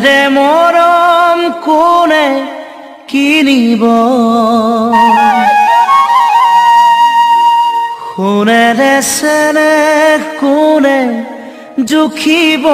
ধনেৰে মৰম কোনে কিনিব, সোণেৰে চেনেহ কোনে জুখিব।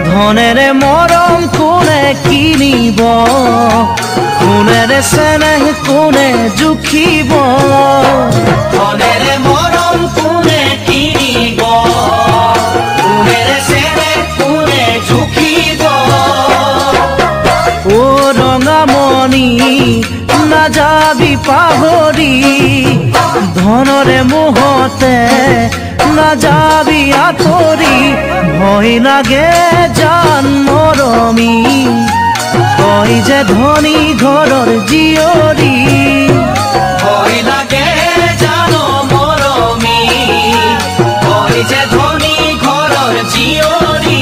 ধনেৰে মৰম কোনে কিনিব, সোণেৰে চেনেহ কোনে জুখিব। ধনেৰে মৰম কোনে কিনিব, সোণেৰে চেনেহ কোনে জুখিব। ও ৰঙামণি নাযাবি পাহৰি, ধনৰে মোহতে নাযাবি আঁতৰি। ভয় লাগে জান মৰমী, তই যে ধনী ঘৰৰ জীয়ৰী। ভয় লাগে জান মৰমী, তই যে ধনী ঘৰৰ জীয়ৰী।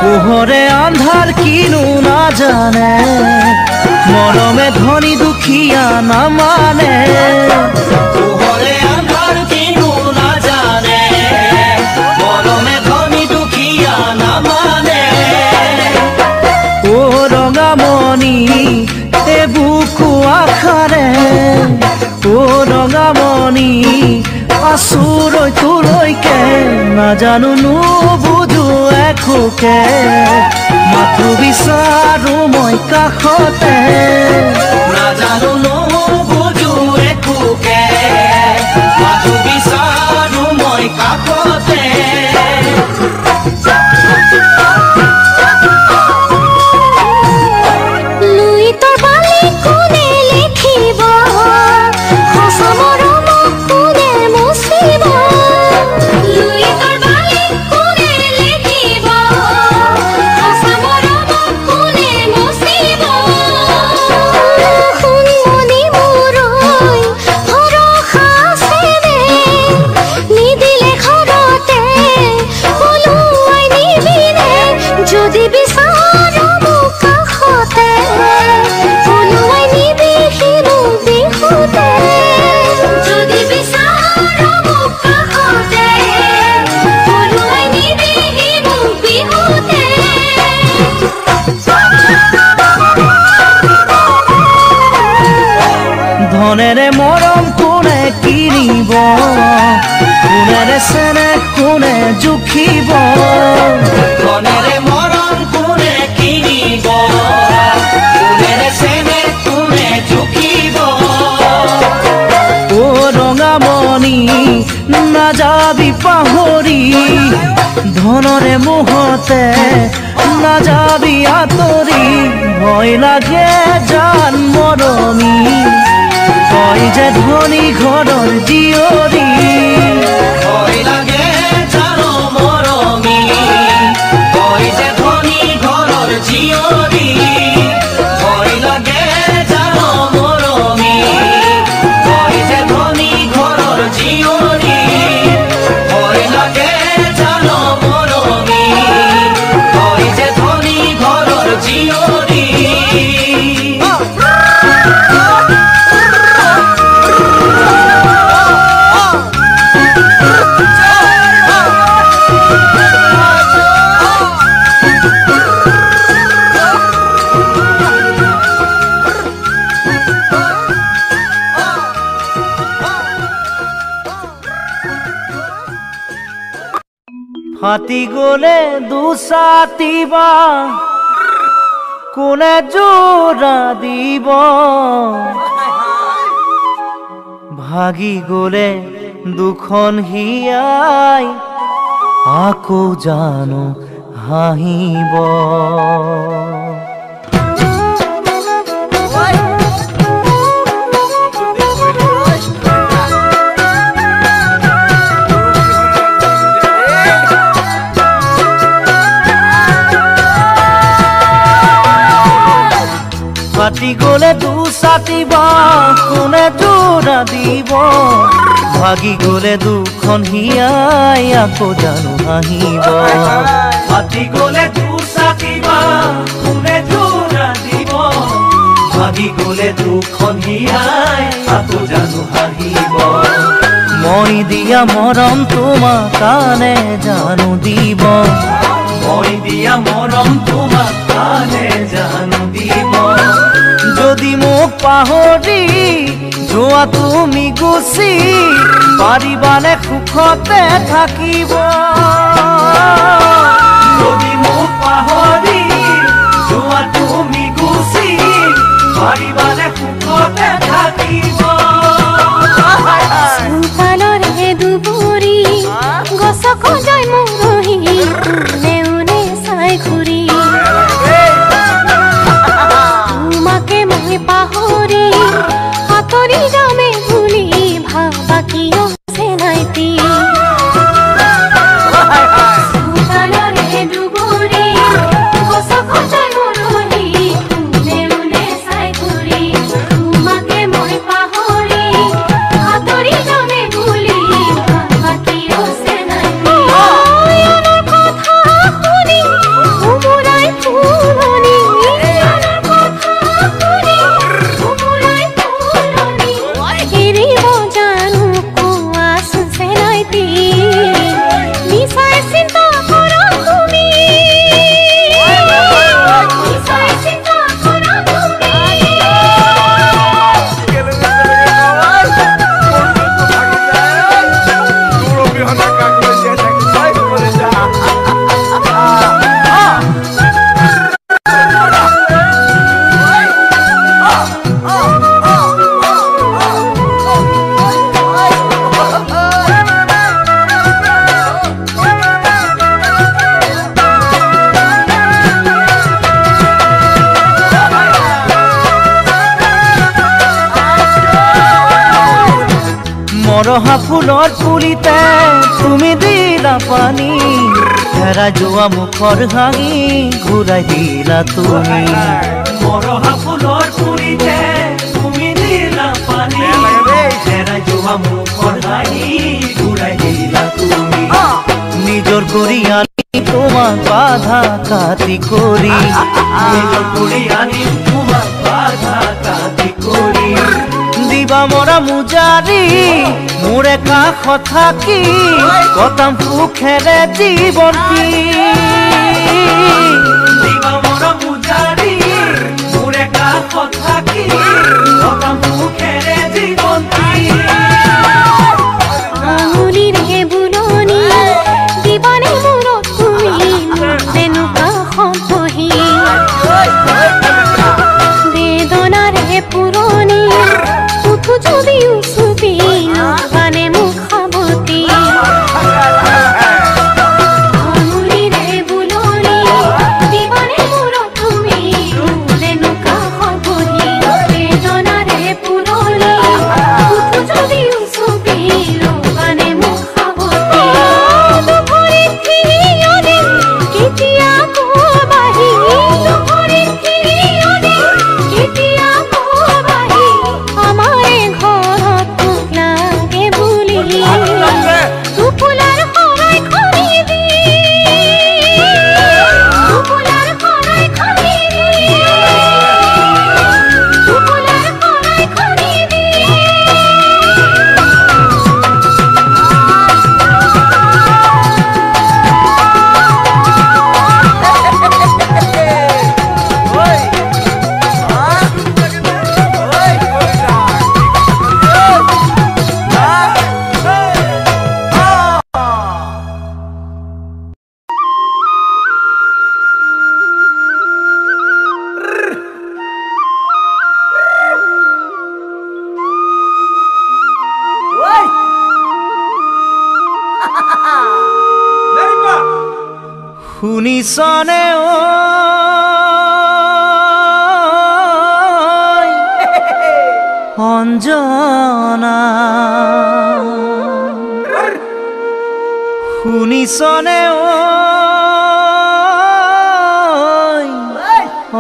পোহৰে আন্ধাৰ কিনো নাজানে, মৰমে ধনী দুখীয়া নামানে। পোহৰে আন্ধাৰ কিনো নাজানে, মৰমে ধনী দুখীয়া নামানে। ও ৰঙামণি এ বুকু আশাৰে, ও ৰঙামণি আচুৰৈ তোলৈকে। নাজানো নুবুজো একোকে, মাথো বিচাৰো মই কাষতে। নাজানো নুবুজো একোকে, মাথো বিচাৰো মই কাষতে। ধনেৰে মৰম কোনে কিনিব, সোণেৰে চেনেহ কোনে জুখিব। ধনেৰে মৰম কোনে কিনিব, সোণেৰে চেনেহ কোনে জুখিব। ও ৰঙামণি নাযাবি পাহৰি, ধনৰে মোহতে নাযাবি আঁতৰি। ভয় লাগে জান মৰমী, তই যে ধনী ঘৰৰ জীয়ৰী। ভয় লাগে জান মৰমী, তই যে ধনী ঘৰৰ জীয়ৰী। ভয় লাগে জান মৰমী, তই যে ধনী ঘৰৰ হাতী গলে দুসাতিবা কোনে জোড়া দিব ভাগি গলে দুখন হিয়াই আকৌ জানো হাঁহিব হাতী গলে দুসাতিবা কোনে জোড়া দিব ভাগি গলে দুখন হিয়াই আকৌ জানো হাঁহিব হাতী গলে দুসাতিবা কোনে জোড়া দিব ভাগি গলে দুখন হিয়াই আকৌ জানো হাঁহিব মই দিয়া মৰম তোমাক কানে জানো দিব মই দিয়া মৰম তোমাক কানে জানো দিব যদি মোক পাহৰি যোৱা তুমি গুচি পাৰিবানে সুখতে থাকিব যদি মোক পাহৰি যোৱা তুমি গুচি পাৰিবানে সুখতে থাকিব চোতালৰে দুবৰি গছক যাই মৰহি उने उने চাই ঘূৰি তোমাকে মই পাহৰি আঁতৰি যামে বুলি ভাবা কিয় চেনাইতি চোতালৰে দুবৰি গছক যাই মৰহি उने उने চাই ঘূৰি তোমাকে মই পাহৰি আঁতৰি যামে বুলি ভাবা কিয় চেনাইতি আনৰ কথা শুনি উমুৰাই ফুলনি আনৰ কথা শুনি উমুৰাই ফুলনি এৰিব জানো কোৱাচোন চেনাইতি নিচাই চিন্তা কৰা তুমি নিচাই চিন্তা কৰা তুমি মৰহা ফুলৰ পুলিতে তুমি দিলা পানী হেৰাই যোৱা মুখৰ হাঁহি ঘূৰাই দিলা তুমি মৰহা ফুলৰ পুলিতে তুমি দিলা পানী হেৰাই যোৱা মুখৰ হাঁহি ঘূৰাই দিলা তুমি নিজৰ কৰি আনি তোমাক বাধা কাটি কৰি নিজৰ কৰি আনি তোমাক বাধা কাটি কৰি দিবা মৰা মুজাৰি মোৰে কাষত থাকি কটাম সুখেৰে জীৱনটি দিবা মৰম মুজাৰি মোৰে কাষত থাকি কটাম সুখেৰে জীৱনটি আঙুলিৰে বুলনি দিবানে মূৰত তুমি তেনো কাষত বহি বেদনাৰে পুৰণি উঠো যদিও চুপি মানে মোক সাৱতি আঙুলিৰে বুলনি দিবানে মূৰত তুমি তেনো কাষত বহি বেদনাৰে পুৰণি শুনিছনে ঐ অঞ্জনা শুনিছনে ঐ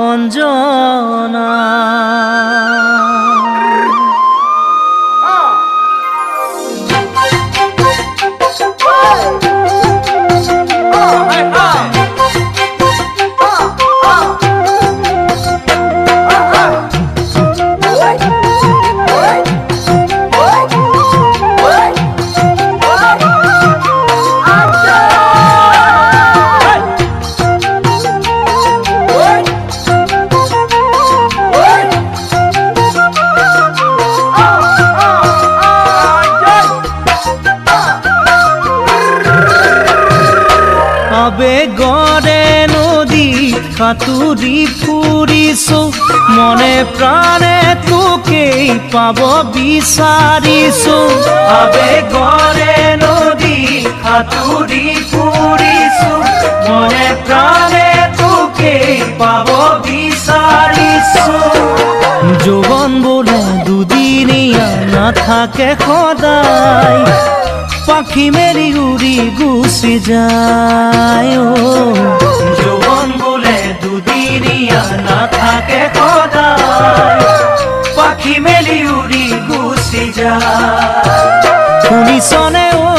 অঞ্জনা আবেগৰে নদীত সাঁতুৰি ফুৰিছো মনে প্ৰাণে তোকেই পাব বিচাৰিছো আবেগৰে নদীত সাঁতুৰি ফুৰিছো মনে প্ৰাণে তোকেই পাব বিচাৰিছো যৌৱন বোলে দুদিনীয়া নাথাকে সদায় পাখি মেলি উড়ি গুচি যায় যৌৱন বোলে দুদিনীয়া নাথাকে সদায় পাখি মেলি উড়ি গুচি যায় শুনিছনে ঐ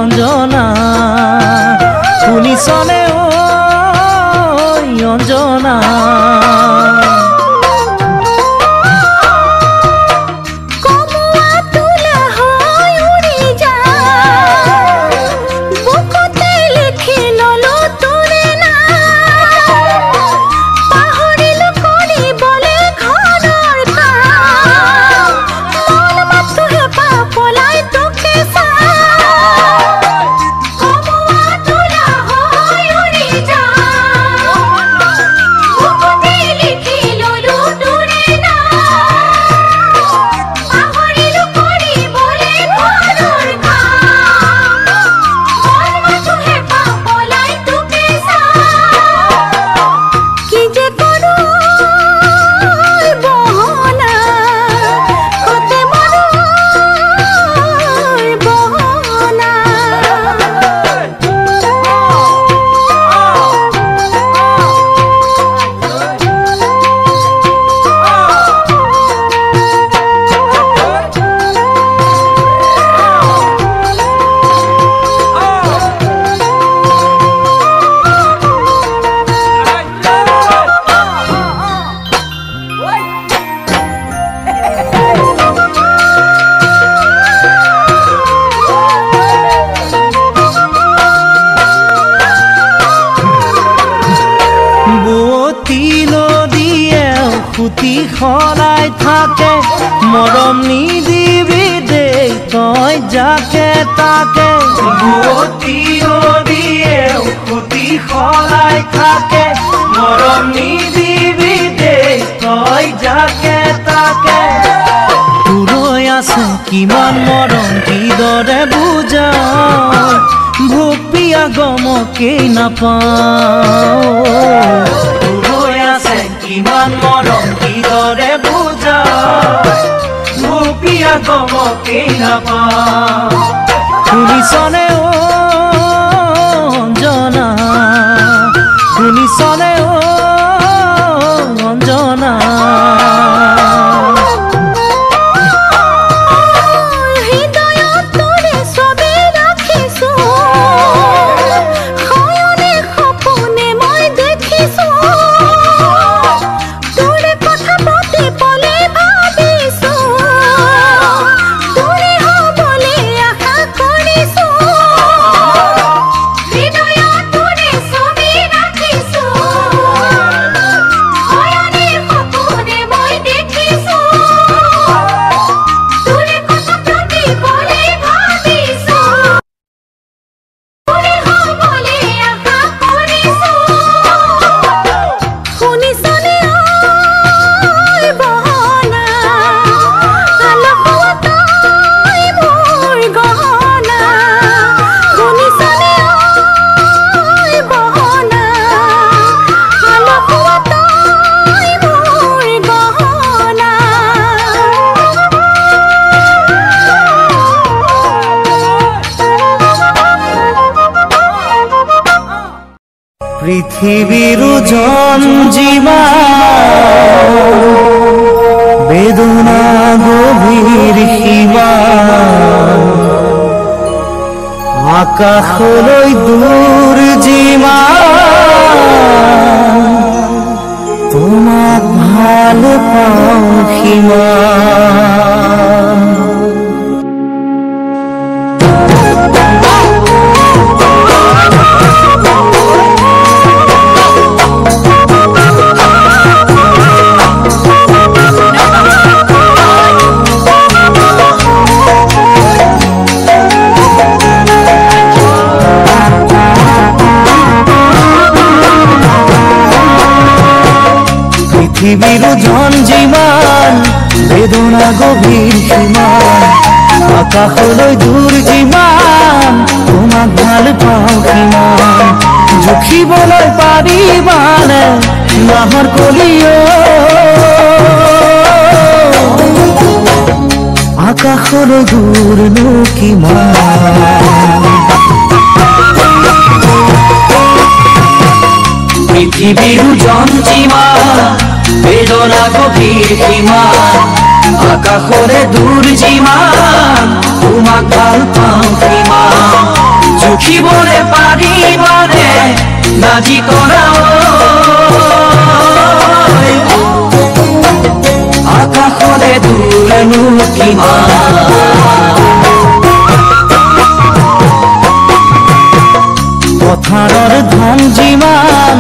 অঞ্জনা শুনিছনে ঐ অঞ্জনা সুতি সলাই থাকে মৰম নিদিবি দেই তই যাকে তাকে বুৱতী নদীয়ে সুতি সলাই থাকে মৰম নিদিবি দেই তই যাকে তাকে তোৰৈ আছে কিমান মৰম কিদৰে বুজাও ভোপিয়া গমকেই নাপাওঁ তোৰৈ আছে কিমান মৰম কিদৰে বুজাও ভোপিয়া গমকেই নাপাওঁ শুনিছনে ঐ অঞ্জনা শুনিছনে ঐ অঞ্জনা আশা কৰিছো পৃথিবীর জঞ্জিমা বেদনা গভীর সীমা আকাশলৈ দূর জিমা তোমাক ভাল পাওঁ সীমা পৃথিবীর জঞ্জিমান বেদনা গভীর সীমান আকাশলৈ দূৰ যিমান তোমাক ভাল পাওঁ কিমান জুখিবলৈ পাৰিবানে নাহৰ কলিও আকাশলৈ দূৰনো কিমান পৃথিবীৰ জঞ্জিমা বেদনা গভীৰ সীমা আকাশৰে দূৰ যিমান তোমাক ভাল পাওঁ কিমান জুখিবলে পাৰিবানে নাজি তৰা আকাশৰে দূৰনো কিমান পথাৰৰ ধান যিমান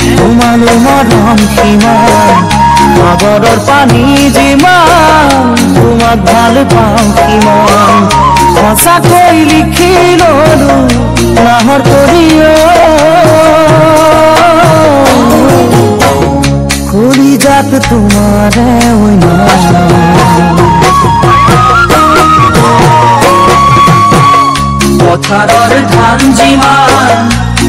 তোমালৈ মৰম সিমান সাগৰৰ পানী যিমান তোমাক ভাল পাওঁ কিমান সঁচাকৈ লিখি ললো নাহৰ কৰিও কলিজাত তোমাৰে অন্য পথাৰৰ ধান যিমান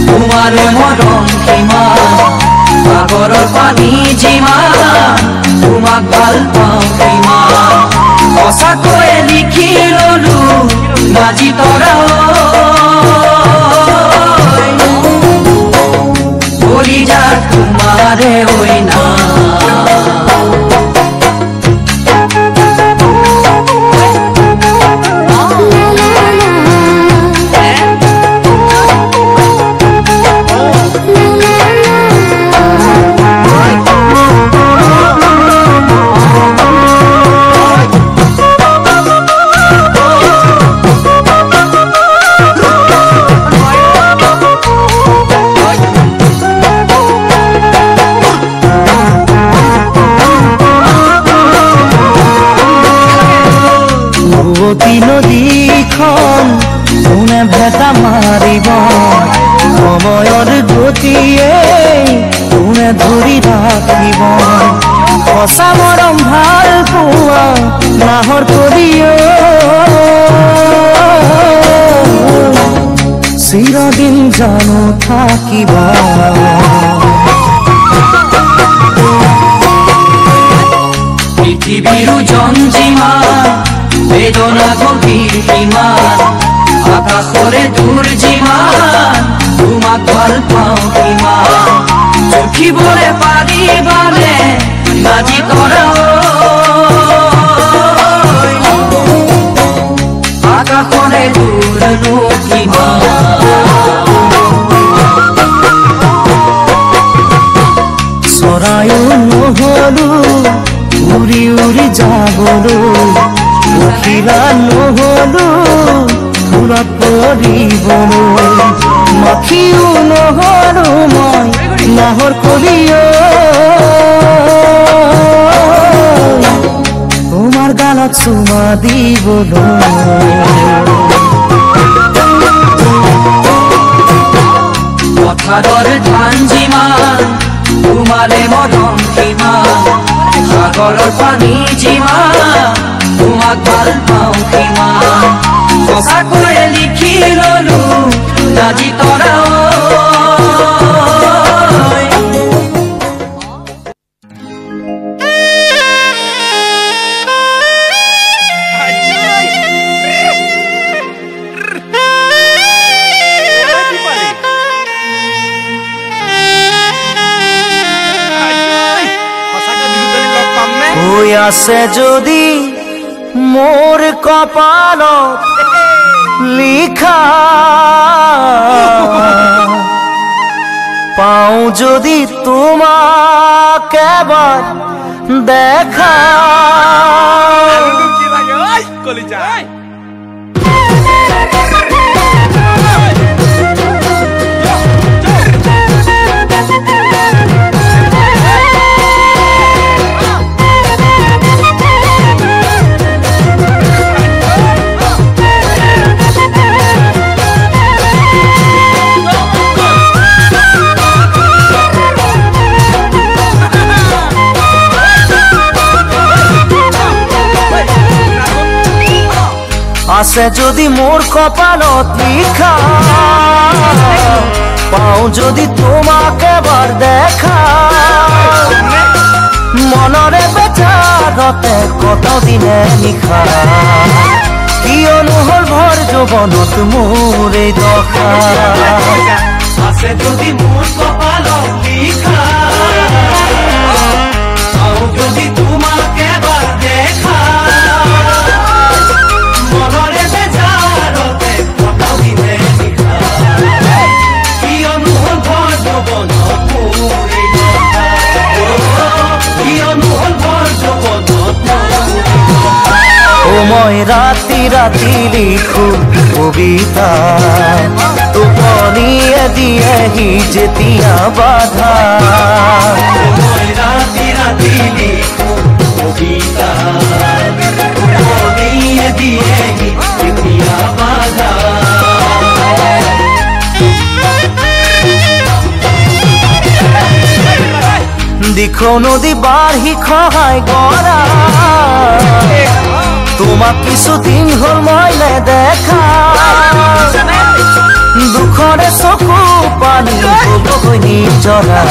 তোমাৰে মৰম কিমান সাগৰৰ পানী যিমান তোমাক ভাল পাওঁ কিমান সঁচাকৈ লিখি ললো নাজি তৰা কলিজাত তোমাৰে অন্য নদীখন কোনে ভেটা মাৰিব সময়ৰ গতিয়ে কোনে ধৰি ৰাখিব সঁচা মৰম ভাল পোৱা নাহৰ কৰিও চিৰদিন জানো থাকিবা পৃথিবীৰ জঞ্জিমা বেদনা গভীৰ সীমান আকাশৰে দূৰ যিমান তোমাক ভাল পাওঁ কিমান জুখিবলে পাৰিবানে নাজি তৰা আকাশৰে দূৰনো কিমান চৰায়ো নহলো উৰি উৰি যাবলৈ পখিলা নহলো ফুলত পৰিবলৈ মাখিও নহলো মই নাহৰ কৰিও তোমাৰ গালত চুমা দিবলৈ পথাৰৰ ধান যিমান তোমাৰে মৰম কিমান সাগৰৰ পানী যিমান তোমাক ভাল পাওঁ কিমান সঁচাকৈ লিখি ললো নাজি তৰা আছে যদি মোর কপালত লিখা পাও যদি তোমাক এবার দেখা আছে যদি মোর কপালত লিখা পাও যদি তোমাক এবার দেখা মনরে বেচারতে কতদিনে নিশা কিয়নো হল ভৰ যৌৱনত মোৰ এই দশা আছে যদি মোর কপালত লিখা পাও যদি তোমাকে এবার দেখা মনরে বেজারতে কতদিনে নিশা কিয়নো হল ভর যৌৱনত মোৰ এই দশা কিয়নো হল ভৰ যৌৱনত ও মই ৰাতি ৰাতি লিখো কবিতা টোপনিয়ে দিয়েহি যেতিয়া বাধা মই রাতি রাতি লিখো কবিতা টোপনিয়ে দিয়েহি যেতিয়া বাধা দিখো নদী বাঢ়ি খহাই গৰা তোমাক কিছুদিন হল মই নেদেখা দুখৰে চকু পানী ববগৈ নিজৰা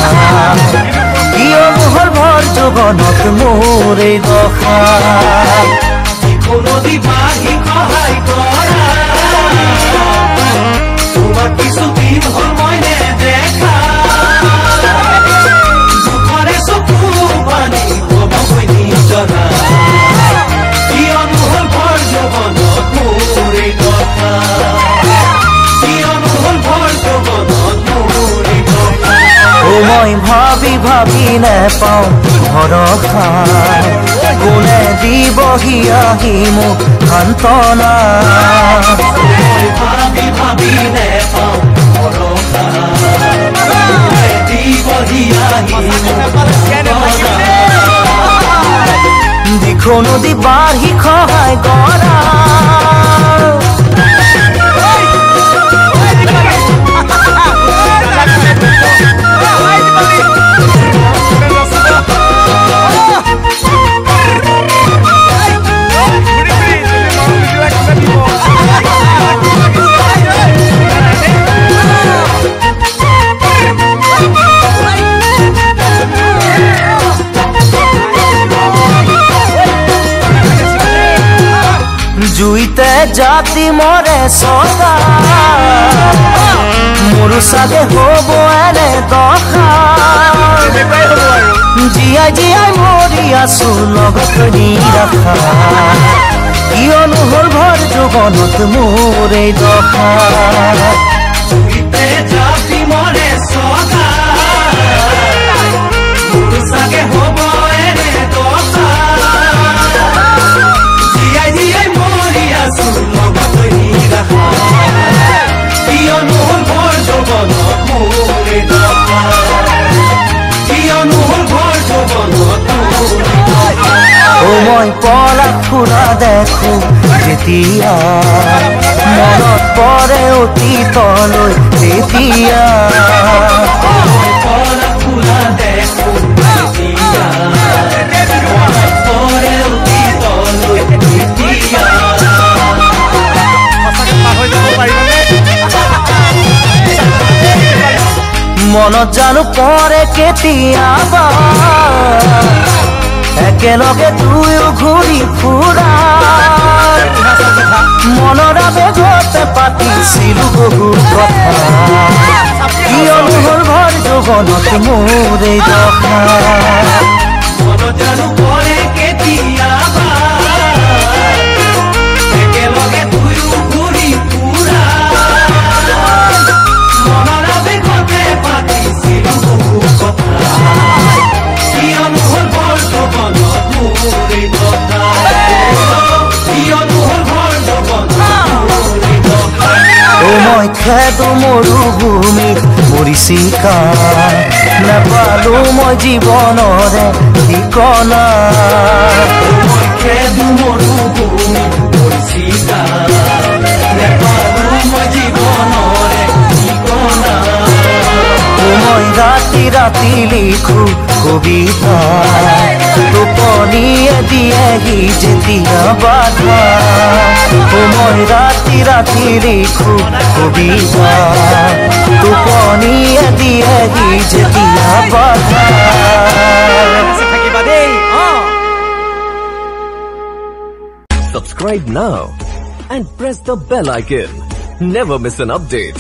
কিয়নো হল ভৰ যৌৱনত মোৰ এই দশা নদী বাঢ়ি খহাই গৰা তোমাক কিছুদিন হল মই নেদেখা দুখৰে চকু পানী ববগৈ নিজৰা কিয়নো হল ভৰ যৌৱনত মোৰ এই দশা কিয়নো হল ভৰ যৌৱনত মোৰ এই দশা ও মই ভাবি ভাবি নেপাওঁ ভৰসা কোনে দিবহি আহি মোক সান্তনা মই ভাবি ভাবি নেপাওঁ ভৰসা কোনে দিবহি আহি দিখো নদী বাঢ়ি খহাই গৰা জুইতে জাতি মৰে সদা মোৰো চাগে হ'ব এনে দশা জীয়াই জীয়াই মৰি আছো লগত নিৰাশা কিয়নো হল ভৰ যৌৱনত মোৰ এই দশা জুইতে জাতি মৰে সদা মোৰো চাগে হ'ব এনে দশা জীয়াই জীয়াই মৰি আছো লগত নিৰাশা কিয়নো হল ভৰ যৌৱনত মোৰ এই দশা কিয়নো হল ভৰ যৌৱনত মোৰ এই দশা ও মই পলাশ ফুৰা দেখো যেতিয়া মনত পৰে অতীতলৈ তেতিয়া পলাশ ফুৰা দেখো যেতিয়া মনত পৰে অতীতলৈ তেতিয়া মনত জানো পৰে কেতিয়াবা একেলগে দুয়ো ঘূৰি ফুৰা মনৰ আবেগতে পাতিছিলো বহু কথা কিয়নো হল ভৰ যৌৱনত মোৰ এই দশা মনত জানো পৰে একেলগে দুয়ো ঘূৰি ফুৰা মনৰ আবেগতে পাতিছিলো বহু কথা কিয়নো হ'ল বৰ্তমানত মোৰ এই কথা কিয়নো হ'ল বৰ্তমানত মোৰ এই কথা মই খেদো মৰুভূমিত মৰিচিকা নাপালো মই জীৱনৰে ঠিকনা মই খেদো মৰুভূমিত মৰিচিকা নাপালো মই জীৱনৰে ঠিকনা মই ৰাতি ৰাতি লিখো কবিতা টোপনিয়ে দিয়েহি যেতিয়া বাধা মই ৰাতি ৰাতি লিখো কবিতা টোপনিয়ে দিয়েহি যেতিয়া বাধা Subscribe now and press the bell icon. Never miss an update.